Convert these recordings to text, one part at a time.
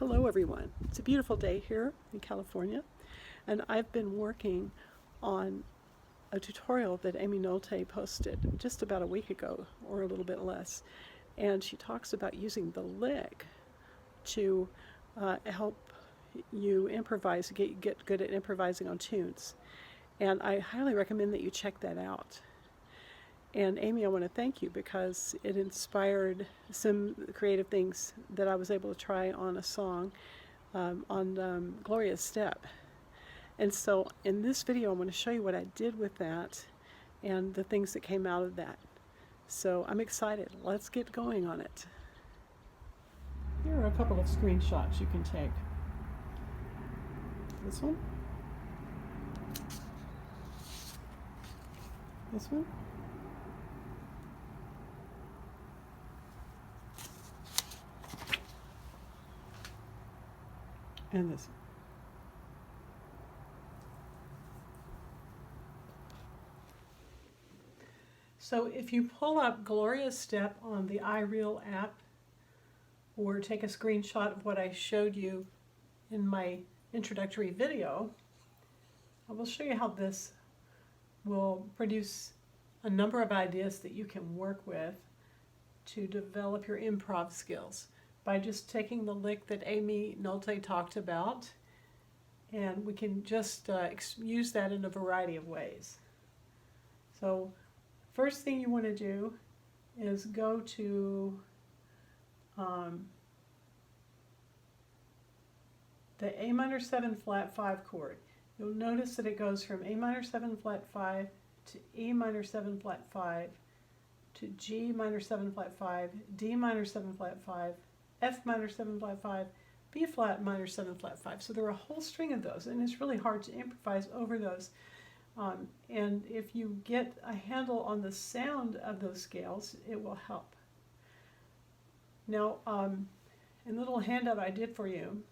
Hello everyone. It's a beautiful day here in California, and I've been working on a tutorial that Amy Nolte posted just about a week ago, or a little bit less, and she talks about using the lick to help you improvise, get good at improvising on tunes. And I highly recommend that you check that out. And Amy, I want to thank you because it inspired some creative things that I was able to try on a song on Gloria's step. And so in this video, I'm going to show you what I did with that and the things that came out of that. So I'm excited. Let's get going on it. Here are a couple of screenshots you can take. This one. This one. And this. So if you pull up Gloria's step on the iReel app, or take a screenshot of what I showed you in my introductory video, I will show you how this will produce a number of ideas that you can work with to develop your improv skills by just taking the lick that Amy Nolte talked about, and we can just use that in a variety of ways. So first thing you want to do is go to the A minor 7 flat 5 chord. You'll notice that it goes from A minor 7 flat 5 to E minor 7 flat 5 to G minor 7 flat 5, D minor 7 flat 5, F minor 7 flat 5, B flat minor 7 flat 5. So there are a whole string of those, and it's really hard to improvise over those. And if you get a handle on the sound of those scales, it will help. Now, in the little handout I did for you,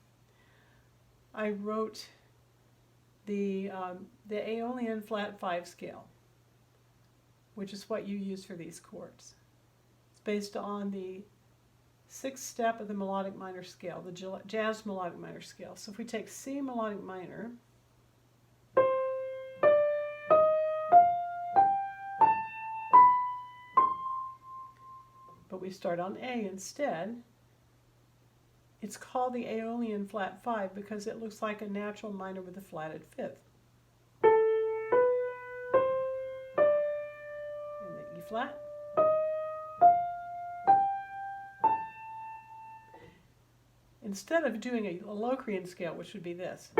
I wrote the Aeolian flat 5 scale, which is what you use for these chords. It's based on the 6th step of the melodic minor scale, the jazz melodic minor scale. So if we take C melodic minor, but we start on A instead, it's called the Aeolian flat 5 because it looks like a natural minor with a flatted 5th. And the E flat. Instead of doing a Locrian scale, which would be this,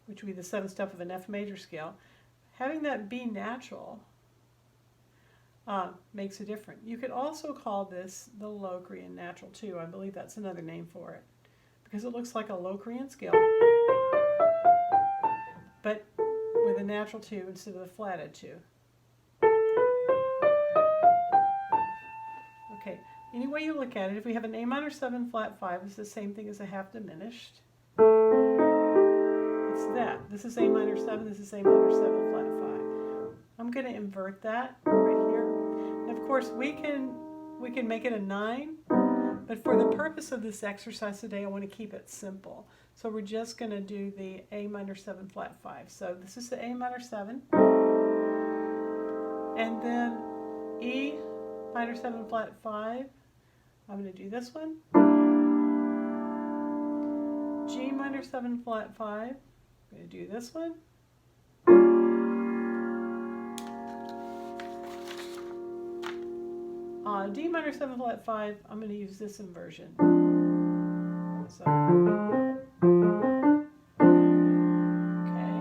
which would be the 7th step of an F major scale, having that be natural makes a difference. You could also call this the Locrian natural too. I believe that's another name for it, because it looks like a Locrian scale, but with a natural 2 instead of the flatted 2. Okay, any way you look at it, if we have an A minor 7 flat 5, it's the same thing as a half diminished. It's that. This is A minor 7, this is A minor 7 flat 5. I'm going to invert that right here. And of course, we can make it a 9, but for the purpose of this exercise today, I want to keep it simple. So we're just going to do the A minor 7 flat 5. So this is the A minor 7, and then E minor 7 flat 5. I'm going to do this one. G minor 7 flat 5. I'm going to do this one. D minor 7 flat 5. I'm going to use this inversion. So, okay,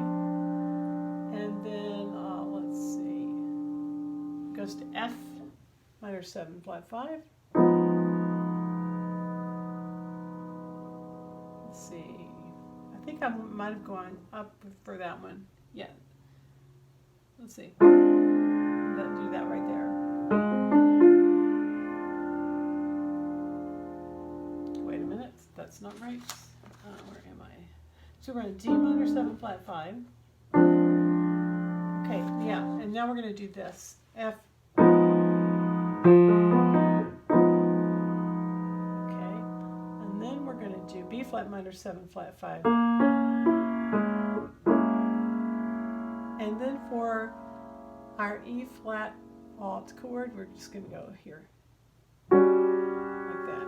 and then let's see. It goes to F minor 7 flat 5. Let's see. I think I might have gone up for that one. Yeah. Let's see. Do that right there. Wait a minute. That's not right. Where am I? So we're on D minor 7 flat 5. Okay, yeah. And now we're going to do this. F flat minor 7 flat 5. And then for our E flat alt chord, we're just going to go here, like that.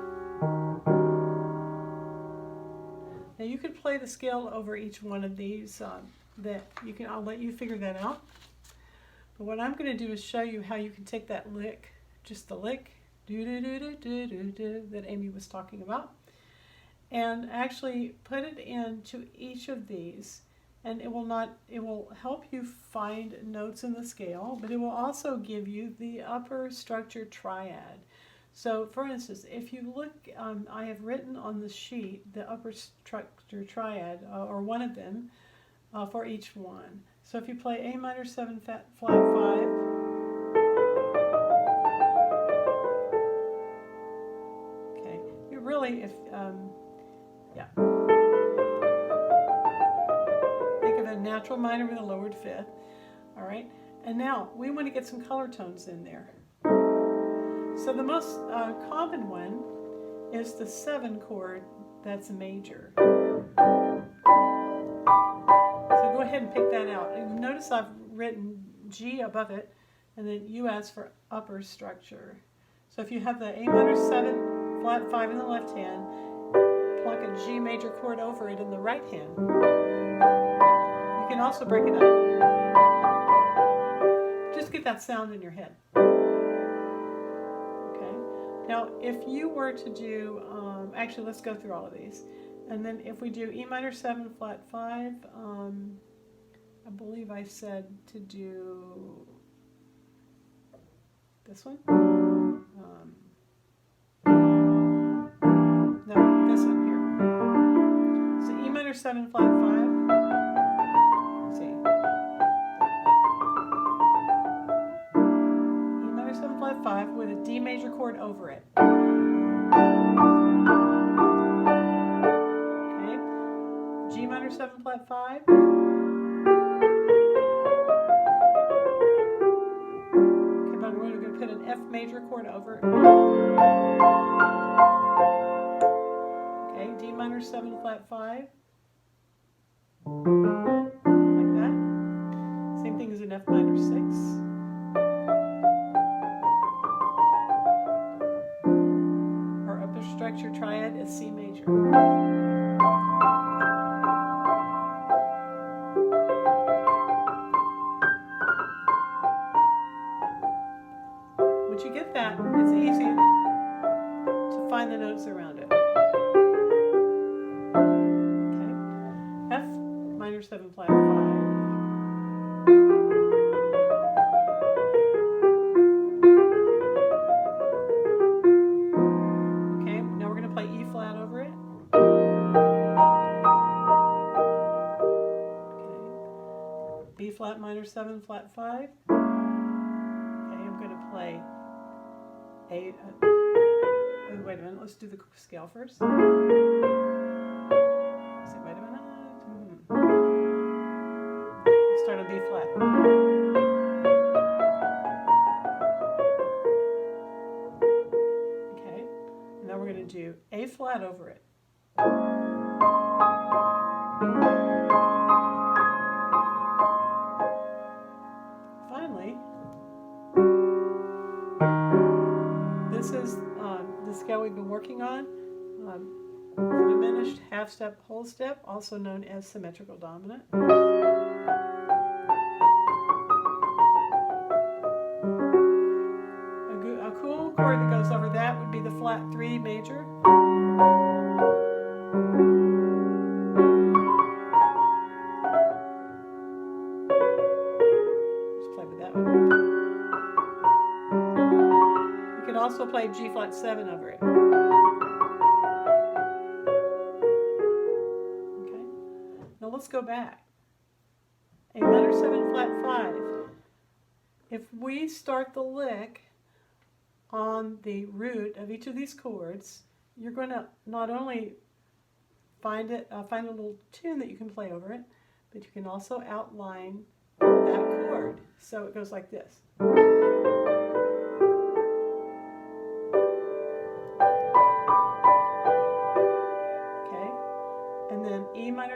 Now you could play the scale over each one of these. I'll let you figure that out. But what I'm going to do is show you how you can take that lick, just the lick, do do do do do do do that Amy was talking about, and actually put it into each of these. And it will help you find notes in the scale, but it will also give you the upper structure triad. So for instance, if you look, I have written on the sheet the upper structure triad, or one of them, for each one. So if you play A minor 7 flat 5, okay, you really, yeah. Natural minor with a lowered fifth. All right, and now we want to get some color tones in there. So the most common one is the 7 chord that's major. So go ahead and pick that out. And notice I've written G above it, and then U as for upper structure. So if you have the A minor 7 flat 5 in the left hand, pluck a G major chord over it in the right hand. You can also break it up. Just get that sound in your head. Okay. Now, if you were to do, actually, let's go through all of these. And then if we do E minor 7 flat 5, I believe I said to do this one. No, this one here. So E minor 7 flat 5. Flat 5 with a D major chord over it. Okay, G minor 7 flat 5. Okay, but we're going to put an F major chord over it. Okay, D minor 7 flat 5. Like that. Same thing as an F minor 6. Structure triad is C major. Once you get that, it's easy to find the notes around it. Okay, F minor 7 flat 5. B flat minor 7 flat 5. Okay, I'm going to play A. Wait a minute, let's do the scale first. Wait a minute. Let's start on B flat. Okay, and now we're going to do A flat over it. This is the scale we've been working on, diminished half step, whole step, also known as symmetrical dominant. A cool chord that goes over that would be the flat 3 major. Just play with that one. Also play G flat 7 over it. Okay. Now let's go back. A minor 7 flat 5. If we start the lick on the root of each of these chords, you're going to not only find a little tune that you can play over it, but you can also outline that chord. So it goes like this.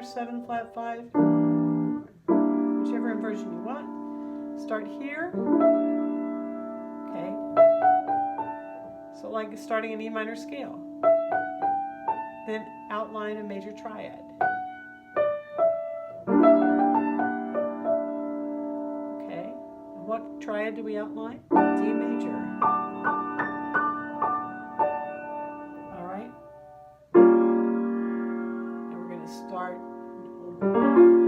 7 flat 5, whichever inversion you want. Start here. Okay. So like starting an E minor scale. Then outline a major triad. Okay. And what triad do we outline? D major. All right. And we're going to start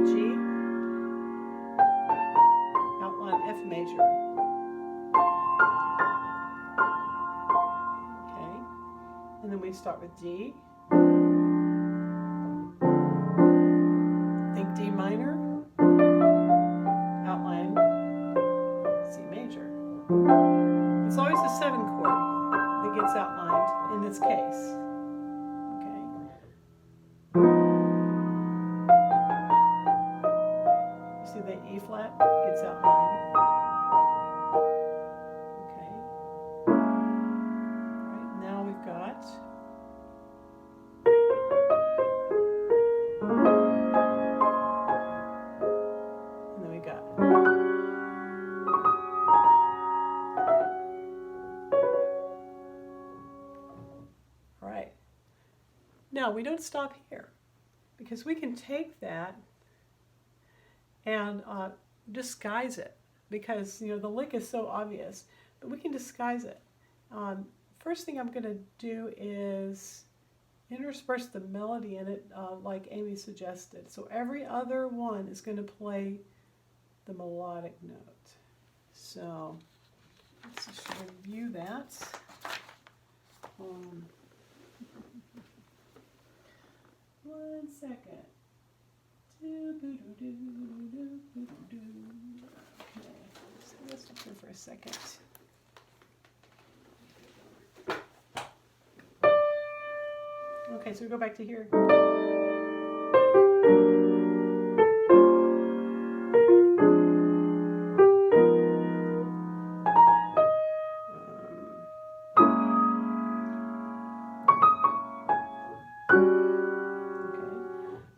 G. Outline F major. Okay. And then we start with D. Think D minor. Outline C major. It's always the 7 chord that gets outlined in this case. Okay. You see the E flat gets outlined. Okay. All right, now we've got Now, we don't stop here, because we can take that and disguise it, because the lick is so obvious, but we can disguise it. First thing I'm going to do is intersperse the melody in it like Amy suggested. So every other one is going to play the melodic note. So let's just review that. One second. Okay, so let's stop here for a second. Okay, so we go back to here.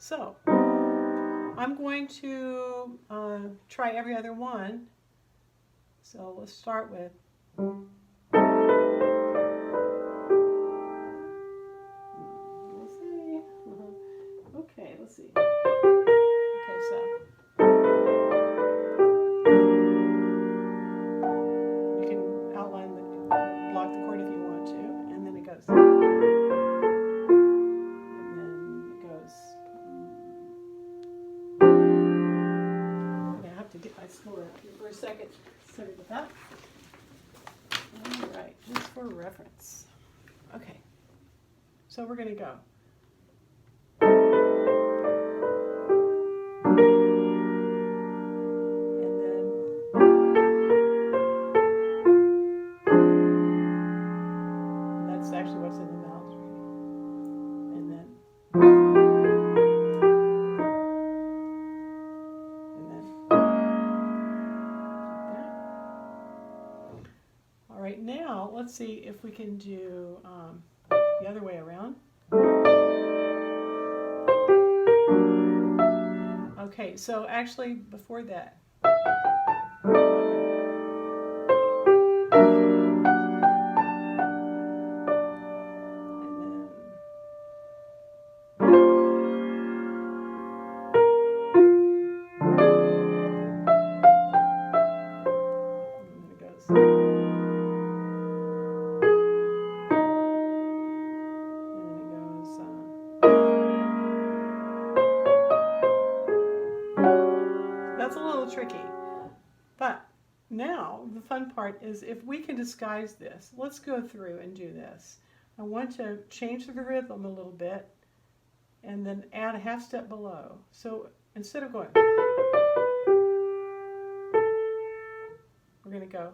So, I'm going to try every other one. So let's start with. Let's see. Okay, let's see. Okay, so you can outline block the chord if you want to, and then it goes. To get my score up here for a second. Sorry about that. All right, just for reference. Okay, so we're going to go. And then that's actually what's in the mouth. And then. Now, let's see if we can do the other way around. Okay, so actually before that. Tricky, but now the fun part is if we can disguise this. Let's go through and do this. I want to change the rhythm a little bit and then add a half step below. So instead of going, we're going to go.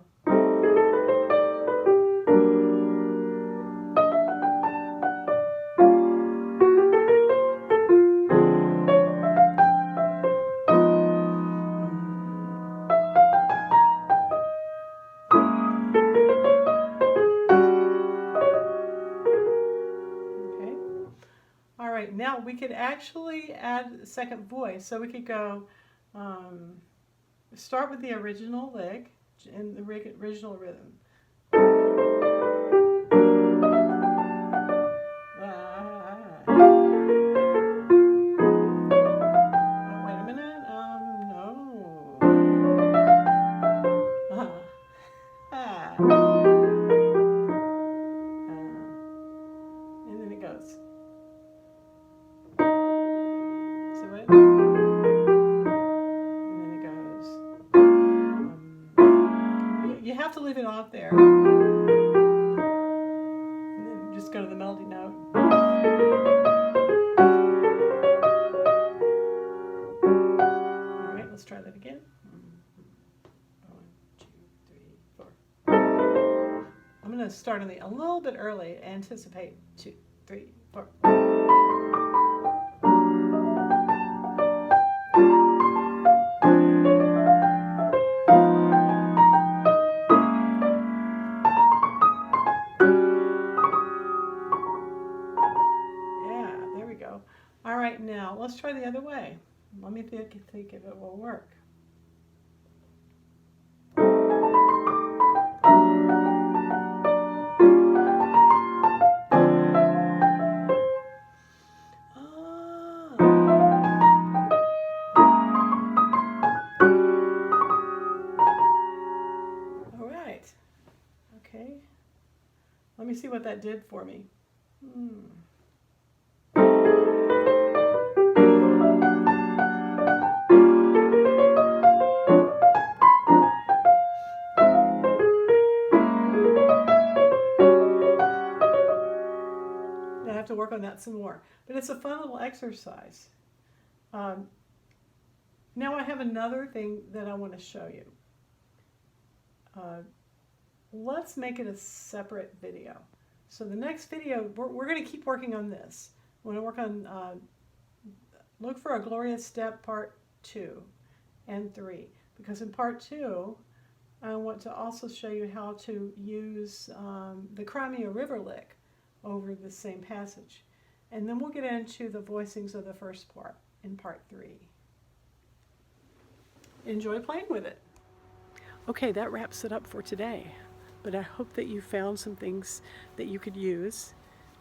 right, now we could actually add a second voice. So we could go, start with the original lick and the original rhythm. And then it goes. See what? And then it goes. You have to leave it off there. And then just go to the melody note. All right, let's try that again. 1, 2, 3, 4. I'm going to start on a little bit early. Anticipate 2, 3, 4. Yeah, there we go. All right, now let's try the other way. Let me think if it will work. Okay, let me see what that did for me. I have to work on that some more, but it's a fun little exercise. Now I have another thing that I want to show you. Let's make it a separate video. So the next video, we're going to keep working on this. We're going to work on, look for a Gloria step part 2 and 3. Because in part 2, I want to also show you how to use the Crimea River lick over the same passage. And then we'll get into the voicings of the first part in part 3. Enjoy playing with it. Okay, that wraps it up for today. But I hope that you found some things that you could use.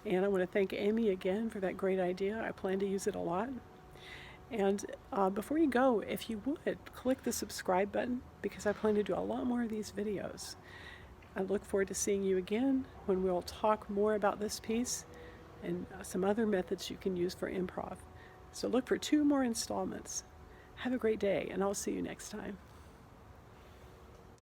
And I want to thank Amy again for that great idea. I plan to use it a lot. And before you go, if you would, click the subscribe button because I plan to do a lot more of these videos. I look forward to seeing you again when we'll talk more about this piece and some other methods you can use for improv. So look for 2 more installments. Have a great day, and I'll see you next time.